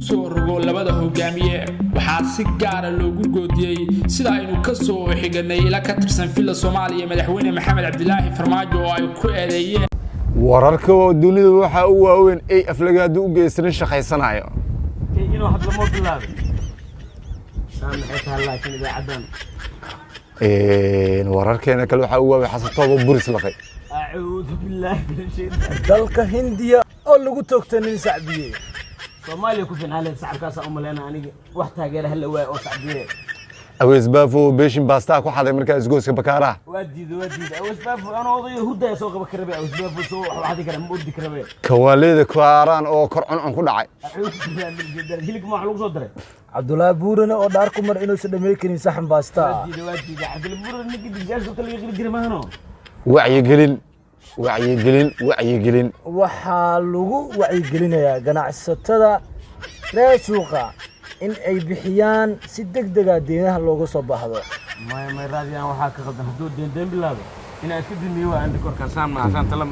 soo rogo labada hogaamiye waxaa si gaar ah loogu goodiyay sida aynu ka soo xiganay ila ka tirsan filla Soomaaliya madaxweyne Maxamed Cabdilaahi Farmaajo oo ay ku eedeeyeen wararka dunida waxa uu waaweyn ay aflagaadu u geysteen shaqaysanayo inuu hadlamo bilaabay saamaxay laakiin idaacaddan wararkeena kale waxa uu waaweyn xasatooba buris laqay a'uudu billahi min shaytaan dalka Hindiya oo lagu toogtay nin sacbiyay Soomaaliya ku finaalay sacabkaas u maleena aniga wax taageer hal waay oo sacbiyay awees baafo beeshin baasta ku xaday markaa isgooska bakaara waadiid awees baafo ana oday hudda soo qaba karabay awees baafo soo wax xadi kara ma odi karabay kawaalida kuaraan oo kor cun ku dhacay a'uudu billahi min shaytaan hilib ma wax lagu soo diray Abdullah Buurana oo dhaar ku mar inuu sameeyay karin saxan baasta waadiid Abdullah Buurana ninki digaasho kale yaqri jiray maahno wacyigelin waxaa lagu wacyigelinayaa ganacsatada reer suuqa in ay bixiyaan si degdeg ah deegaha looga soo baxdo ما راضي أنا وحاك غدا حدود دين بالله إن أكيد إني وعندي كوركان سامنا عشان تلم